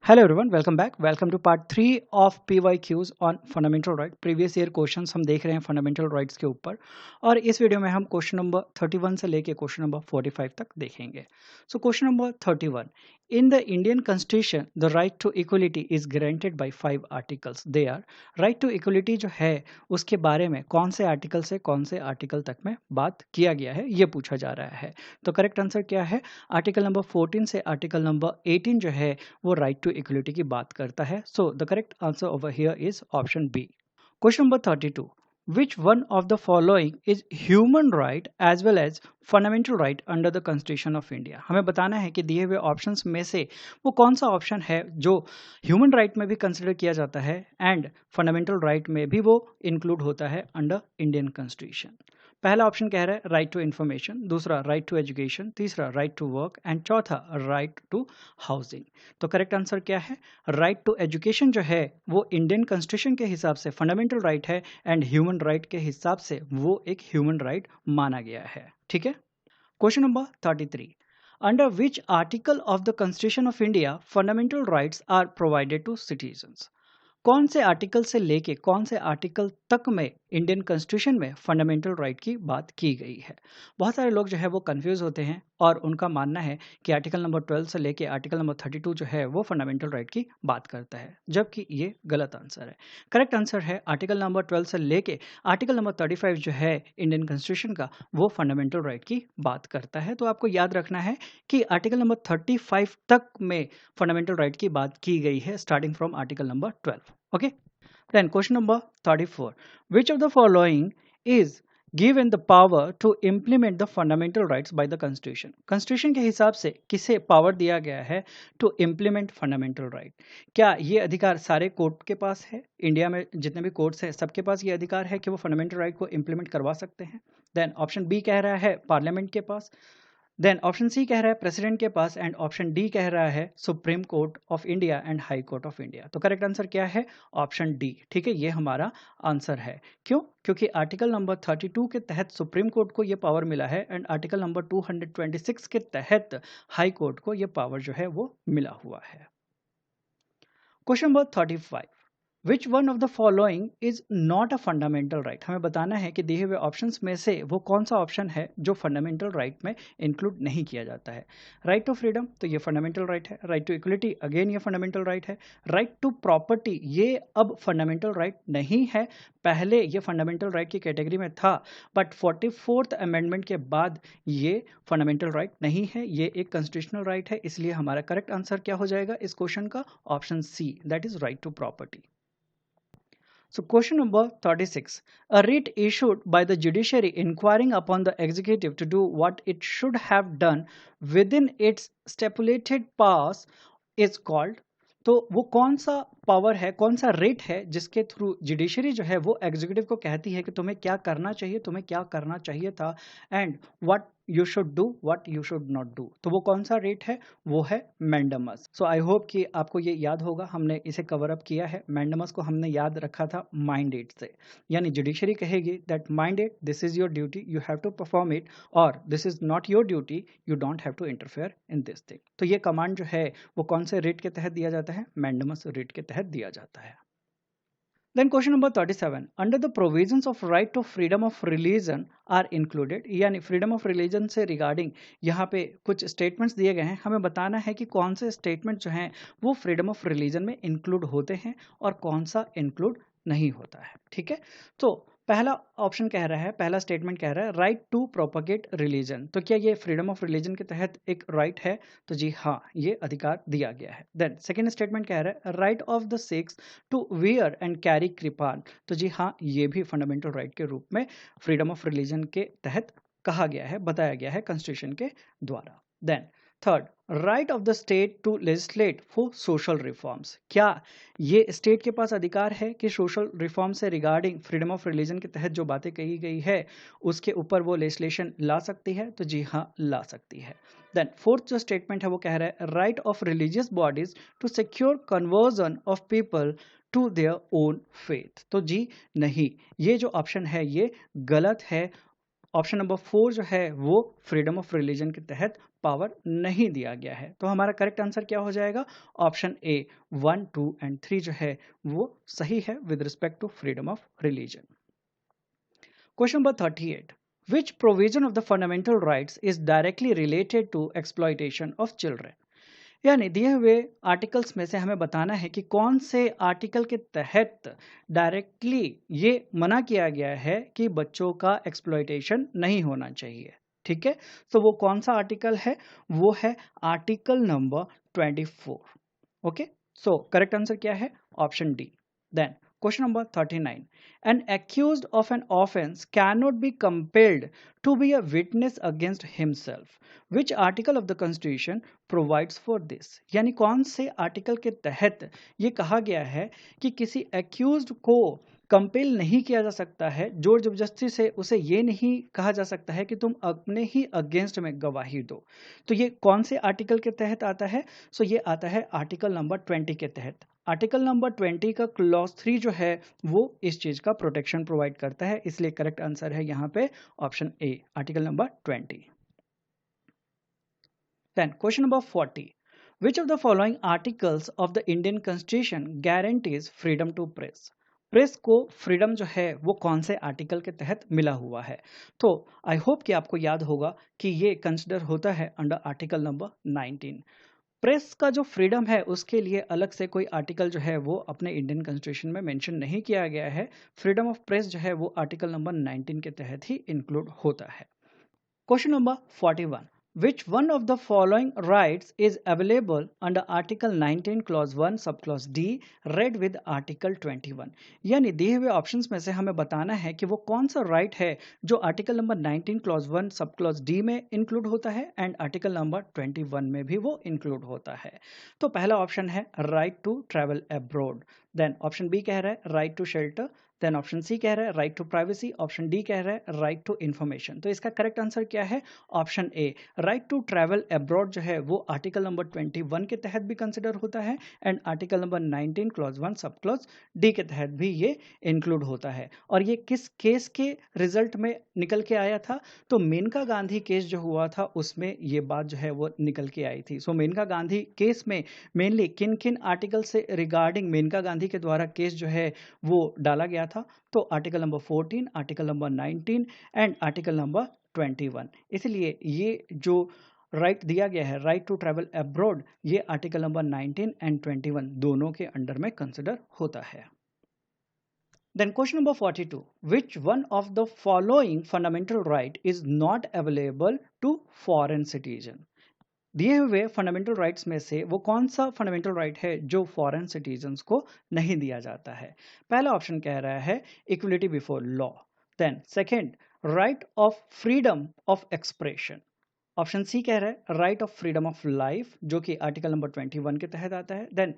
Hello everyone, welcome back. Welcome to part 3 of PYQs on fundamental right. Previous year questions हम देख रहे हैं fundamental rights के ऊपर, और इस वीडियो में हम क्वेश्चन नंबर 31 से लेके क्वेश्चन नंबर 45 तक देखेंगे। So question number 31, in the Indian constitution the right to equality is granted by 5 articles. They are, right to equality जो है उसके बारे में कौन से आर्टिकल से कौन से आर्टिकल तक में बात किया गया है, ये पूछा जा रहा है। तो करेक्ट आंसर क्या है? आर्टिकल नंबर 14 से आर्टिकल नंबर 18 जो है वो राइट टू इक्वलिटी की बात करता है। So the correct answer over here is option B. Question number 32, which one of the following is human right as well as fundamental right under the constitution of India? हमें बताना है कि दिए हुए ऑप्शंस में से वो कौन सा ऑप्शन है जो ह्यूमन राइट में भी कंसिडर किया जाता है एंड फंडामेंटल राइट में भी वो इंक्लूड होता है अंडर इंडियन कॉन्स्टिट्यूशन। पहला ऑप्शन कह रहा है राइट टू इन्फॉर्मेशन, दूसरा राइट टू एजुकेशन, तीसरा राइट टू वर्क एंड चौथा राइट टू हाउसिंग। तो करेक्ट आंसर क्या है? राइट टू एजुकेशन जो है वो इंडियन कॉन्स्टिट्यूशन के हिसाब से फंडामेंटल राइट है एंड ह्यूमन राइट के हिसाब से वो एक ह्यूमन राइट माना गया है। ठीक है। Question number 33, under which article of the constitution of India fundamental rights are provided to citizens? कौन से आर्टिकल से लेके कौन से आर्टिकल तक में इंडियन कॉन्स्टिट्यूशन में फंडामेंटल राइट की बात की गई है? बहुत सारे लोग जो है वो कंफ्यूज होते हैं और उनका मानना है कि आर्टिकल नंबर 12 से लेके आर्टिकल नंबर 32 जो है वो फंडामेंटल राइट की बात करता है, जबकि ये गलत आंसर है। करेक्ट आंसर है आर्टिकल नंबर 12 से लेके आर्टिकल नंबर 35 जो है इंडियन कॉन्स्टिट्यूशन का, वो फंडामेंटल राइट की बात करता है। तो आपको याद रखना है कि आर्टिकल नंबर 35 तक में फंडामेंटल राइट की बात की गई है, starting from article number 12। Okay, then question number 34, which of the following is given the power to implement the fundamental rights by the constitution? constitution के हिसाब से किसे पावर दिया गया है to implement fundamental right? क्या ये अधिकार सारे कोर्ट के पास है? इंडिया में जितने भी कोर्ट्स हैं सबके पास ये अधिकार है कि वो फंडामेंटल राइट को इम्प्लीमेंट करवा सकते हैं? देन ऑप्शन बी कह रहा है पार्लियामेंट के पास, देन ऑप्शन सी कह रहा है प्रेसिडेंट के पास, एंड ऑप्शन डी कह रहा है supreme court of India and high court of India. तो करेक्ट आंसर क्या है? Option D. ठीक है, ये हमारा आंसर है। क्यों? क्योंकि आर्टिकल नंबर 32 के तहत सुप्रीम कोर्ट को ये पावर मिला है एंड आर्टिकल नंबर 226 के तहत हाई कोर्ट को ये पावर जो है वो मिला हुआ है। Question number 35, which one of the following is not a fundamental right? हमें बताना है कि दिए हुए ऑप्शंस में से वो कौन सा ऑप्शन है जो फंडामेंटल राइट में इंक्लूड नहीं किया जाता है। राइट टू फ्रीडम, तो ये फंडामेंटल राइट है। राइट टू इक्वलिटी, अगेन ये फंडामेंटल राइट है। राइट टू प्रॉपर्टी, ये अब फंडामेंटल राइट नहीं है, पहले ये फंडामेंटल राइट की कैटेगरी में था, बट 44th अमेंडमेंट के बाद ये फंडामेंटल राइट नहीं है, ये एक कॉन्स्टिट्यूशनल राइट है। इसलिए हमारा करेक्ट आंसर क्या हो जाएगा इस क्वेश्चन का? Option C, that is right to property. So question number 36, a writ issued by the judiciary inquiring upon the executive to do what it should have done within its stipulated powers is called। तो वो कौन सा power है, कौन सा rate है जिसके through judiciary जो है वो एग्जीक्यूटिव को कहती है कि तुम्हें क्या करना चाहिए, तुम्हें क्या करना चाहिए था, and what you should do, what you should not do. तो वो कौन सा रेट है? वो है मैंडेमस। सो आई होप कि आपको ये याद होगा, हमने इसे कवर अप किया है। मैंडेमस को हमने याद रखा था माइंडेट से, यानी जुडिशरी कहेगी that mind it this is your duty, you have to perform it, और this is not your duty, you don't have to interfere in this thing. तो ये कमांड जो है वो कौन से रेट के तहत दिया जाता है? मैंडेमस रेट के तहत दिया जाता है। Then question number 37, under the provisions of right to freedom of religion are included, यानी freedom of religion से regarding यहाँ पे कुछ statements दिए गए हैं। हमें बताना है कि कौन से statement जो हैं वो freedom of religion में include होते हैं और कौन सा include नहीं होता है। ठीक है, तो पहला ऑप्शन कह रहा है, पहला स्टेटमेंट कह रहा है राइट टू प्रोपगेट रिलीजन। तो क्या ये फ्रीडम ऑफ रिलीजन के तहत एक राइट है? तो जी हाँ, ये अधिकार दिया गया है। देन सेकेंड स्टेटमेंट कह रहा है right of the Sikhs to wear and carry kirpan. तो जी हाँ, ये भी फंडामेंटल राइट के रूप में फ्रीडम ऑफ रिलीजन के तहत कहा गया है, बताया गया है कॉन्स्टिट्यूशन के द्वारा। Then third, right of the state to legislate for social reforms. क्या ये स्टेट के पास अधिकार है कि सोशल रिफॉर्म से रिगार्डिंग फ्रीडम ऑफ रिलीजन के तहत जो बातें कही गई है उसके ऊपर वो लेजिस्लेशन ला सकती है? तो जी हाँ, ला सकती है। देन फोर्थ जो स्टेटमेंट है वो कह रहा है right of religious bodies to secure conversion of people to their own faith. तो जी नहीं, ये जो ऑप्शन है ये गलत है। ऑप्शन नंबर 4 जो है वो फ्रीडम ऑफ रिलीजन के तहत पावर नहीं दिया गया है। तो हमारा करेक्ट आंसर क्या हो जाएगा? ऑप्शन ए 1, 2 एंड 3 जो है वो सही है with respect to freedom of religion. Question number 38, which provision of the fundamental rights is directly related to exploitation of children? यानी दिए हुए आर्टिकल्स में से हमें बताना है कि कौन से आर्टिकल के तहत डायरेक्टली ये मना किया गया है कि बच्चों का एक्सप्लॉयटेशन नहीं होना चाहिए। ठीक है, तो वो कौन सा आर्टिकल है? वो है article number 24। Okay, so correct answer क्या है? Option D. Then question number 39, an accused of an offense cannot be compelled to be a witness against himself. Which article of the constitution provides for this? यानी कौन से article के तहत ये कहा गया है कि किसी accused को कंपेल नहीं किया जा सकता है, जोर जबरदस्ती से उसे ये नहीं कहा जा सकता है कि तुम अपने ही अगेंस्ट में गवाही दो। तो ये कौन से आर्टिकल के तहत आता है? सो ये आता है आर्टिकल नंबर 20 के तहत। आर्टिकल नंबर 20 का क्लॉज 3 जो है वो इस चीज का प्रोटेक्शन प्रोवाइड करता है, इसलिए करेक्ट आंसर है यहाँ पे option A, article number 20। Then question number 40, which of the following articles of the Indian Constitution guarantees freedom to press? Press को फ्रीडम जो है वो कौन से आर्टिकल के तहत मिला हुआ है? तो आई होप कि आपको याद होगा कि ये कंसिडर होता है अंडर आर्टिकल नंबर 19। प्रेस का जो फ्रीडम है उसके लिए अलग से कोई आर्टिकल जो है वो अपने इंडियन कॉन्स्टिट्यूशन में मेंशन नहीं किया गया है। फ्रीडम ऑफ प्रेस जो है वो आर्टिकल नंबर 19 के तहत ही इंक्लूड होता है। Question number 41, which one of the following rights is available under article 19 clause 1 subclause d read with article 21? यानी दिए हुए ऑप्शंस में से हमें बताना है कि वो कौन सा राइट है जो article number 19 clause 1 sub clause D में इंक्लूड होता है एंड आर्टिकल नंबर 21 में भी वो इंक्लूड होता है। तो पहला ऑप्शन है right to travel abroad, then option B कह रहा है right to shelter, then option C कह रहा है right to privacy, option D कह रहा है राइट टू इन्फॉर्मेशन। तो इसका करेक्ट आंसर क्या है? Option A, right to travel abroad जो है वो आर्टिकल नंबर 21 के तहत भी कंसिडर होता है and article number 19 clause 1 sub clause D के तहत भी ये इंक्लूड होता है। और ये किस केस के रिजल्ट में निकल के आया था? तो मेनका गांधी केस जो हुआ था उसमें ये बात जो है वो निकल के आई थी। सो मेनका गांधी केस में मेनली किन किन आर्टिकल से रिगार्डिंग मेनका गांधी के द्वारा केस जो है वो डाला गया था? तो article number 14, article number 19 and article number 21। इसलिए ये जो राइट दिया गया है राइट टू ट्रैवल अब्रॉड, ये आर्टिकल नंबर 19 एंड 21 दोनों के अंडर में कंसिडर होता है। Then question number 42, which one of the following fundamental right is not available to foreign citizen? दिए हुए फंडामेंटल राइट्स में से वो कौन सा फंडामेंटल राइट है जो फॉरेन सिटीजन्स को नहीं दिया जाता है? पहला ऑप्शन कह रहा है equality before law, then second right of freedom of expression, option C कह रहा है right of freedom of life जो कि आर्टिकल नंबर 21 के तहत आता है, then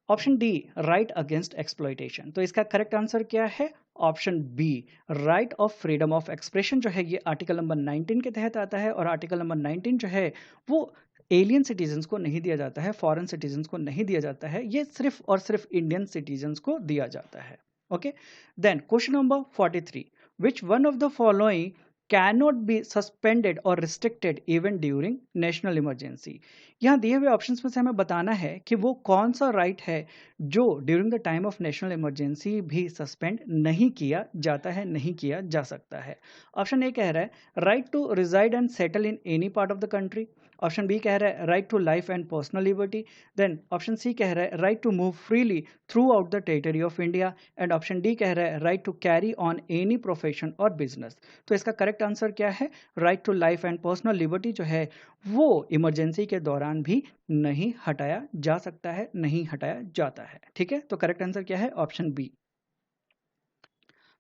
option D right against exploitation. तो इसका करेक्ट आंसर क्या है? Option B, right of freedom of expression जो है ये आर्टिकल नंबर 19 के तहत आता है और आर्टिकल नंबर 19 जो है वो एलियन सिटीजन्स को नहीं दिया जाता है, फॉरेन सिटीजन्स को नहीं दिया जाता है, ये सिर्फ और सिर्फ इंडियन सिटीजन्स को दिया जाता है। Okay, then question number 43, which one of the following cannot be suspended or restricted even during national emergency? यहाँ दिए हुए ऑप्शंस में से हमें बताना है कि वो कौन सा राइट है जो during the time of national emergency भी सस्पेंड नहीं किया जाता है, नहीं किया जा सकता है। ऑप्शन ए कह रहा है right to reside and settle in any part of the country, option B कह रहा है right to life and personal liberty, then option C कह रहा है right to move freely throughout the territory of India and option D कह रहा है right to carry on any profession और बिजनेस। तो इसका करेक्ट आंसर क्या है? Right to life and personal liberty जो है वो इमरजेंसी के दौरान भी नहीं हटाया जा सकता है, नहीं हटाया जाता है। ठीक है, तो करेक्ट आंसर क्या है? Option B.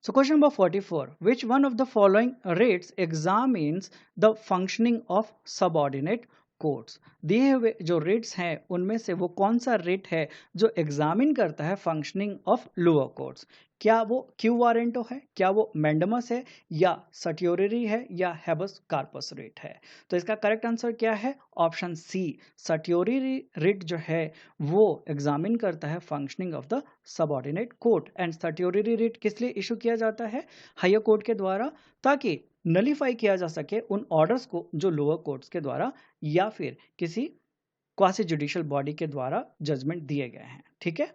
So question number 44, which one of the following rates examines the functioning of subordinate courts? दिए हुए जो रेट्स हैं उनमें से वो कौन सा रेट है जो एग्जामिन करता है फंक्शनिंग ऑफ लोअर कोर्ट्स? क्या वो क्यू वारेंटो है, क्या वो मैंडमस है, या सट्योररी है, या हैबस कार्पस रेट है? तो इसका करेक्ट आंसर क्या है? ऑप्शन सी, सट्योररी रेट जो है वो एग्जामिन करता है functioning of the subordinate court and statutory rate किस लिए इशू किया जाता है? हायर कोर्ट के द्वारा, ताकि नलीफाई किया जा सके उन ऑर्डर्स को जो लोअर कोर्ट्स के द्वारा या फिर किसी क्वासी जुडिशियल बॉडी के द्वारा जजमेंट दिए गए हैं। ठीक है,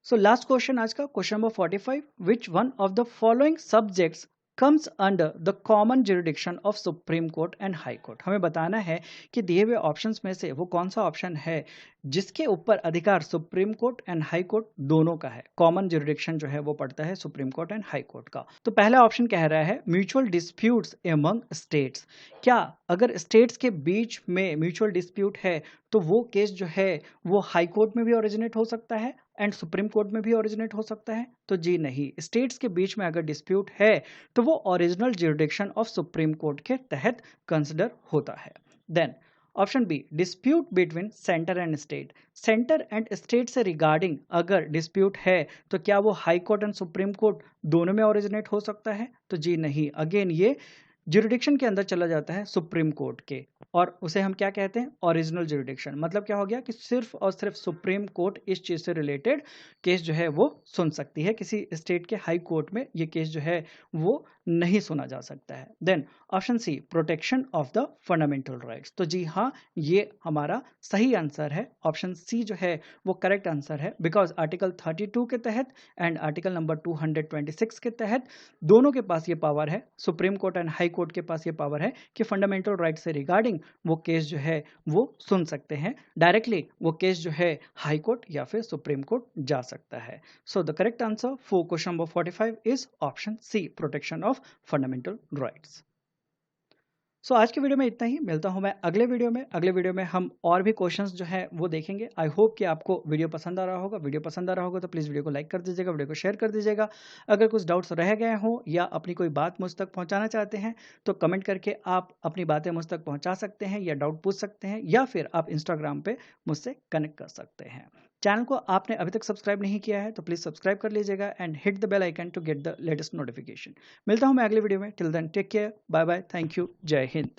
सो लास्ट क्वेश्चन आज का question number 45, which one of the following subjects comes under the common jurisdiction of supreme court and high court. हमें बताना है कि दिए हुए ऑप्शंस में से वो कौन सा ऑप्शन है जिसके ऊपर अधिकार supreme court and high court दोनों का है। कॉमन जुरिडिक्शन जो है वो पड़ता है supreme court and high court का। तो पहला ऑप्शन कह रहा है म्यूचुअल डिस्प्यूट्स एमंग स्टेट्स। क्या अगर स्टेट्स के बीच में म्यूचुअल डिस्प्यूट है तो वो केस जो है वो हाई कोर्ट में भी ओरिजिनेट हो सकता है एंड सुप्रीम कोर्ट में भी ओरिजिनेट हो सकता है? तो जी नहीं, स्टेट्स के बीच में अगर डिस्प्यूट है तो वो original jurisdiction of supreme court के तहत कंसिडर होता है। Then option B, dispute between centre and state. Centre and state से रिगार्डिंग अगर डिस्प्यूट है तो क्या वो high court and supreme court दोनों में ओरिजिनेट हो सकता है? तो जी नहीं, अगेन ये जुरिडिक्शन के अंदर चला जाता है सुप्रीम कोर्ट के, और उसे हम क्या कहते हैं, ओरिजिनल जुरिडिक्शन। मतलब क्या हो गया कि सिर्फ और सिर्फ सुप्रीम कोर्ट इस चीज से रिलेटेड केस जो है वो सुन सकती है, किसी स्टेट के हाई कोर्ट में ये केस जो है वो नहीं सुना जा सकता है। Then option C, protection of the fundamental rights. तो जी हाँ, ये हमारा सही आंसर है। ऑप्शन सी जो है वो करेक्ट आंसर है, बिकॉज आर्टिकल 32 के तहत एंड आर्टिकल नंबर 226 के तहत दोनों के पास ये पावर है, supreme court and high court के पास ये पावर है कि फंडामेंटल राइट से रिगार्डिंग वो केस जो है वो सुन सकते हैं। डायरेक्टली वो केस जो है हाई कोर्ट या फिर सुप्रीम कोर्ट जा सकता है। So the correct answer for question number 45 is option C, protection of fundamental rights. So आज की वीडियो में इतना ही, मिलता हूं मैं अगले वीडियो में। अगले वीडियो में हम और भी क्वेश्चंस जो है वो देखेंगे। आई होप कि आपको वीडियो पसंद आ रहा होगा। वीडियो पसंद आ रहा होगा तो प्लीज़ वीडियो को लाइक कर दीजिएगा, वीडियो को शेयर कर दीजिएगा। अगर कुछ डाउट्स रह गए हों या अपनी कोई बात मुझ तक पहुंचाना चाहते हैं तो कमेंट करके आप अपनी बातें मुझ तक पहुंचा सकते हैं या डाउट पूछ सकते हैं, या फिर आप इंस्टाग्राम पे मुझसे कनेक्ट कर सकते हैं। चैनल को आपने अभी तक सब्सक्राइब नहीं किया है तो प्लीज़ सब्सक्राइब कर लीजिएगा and hit the bell icon to get the latest notification. मिलता हूं मैं अगले वीडियो में। Till then take care, bye bye, thank you, जय हिंद।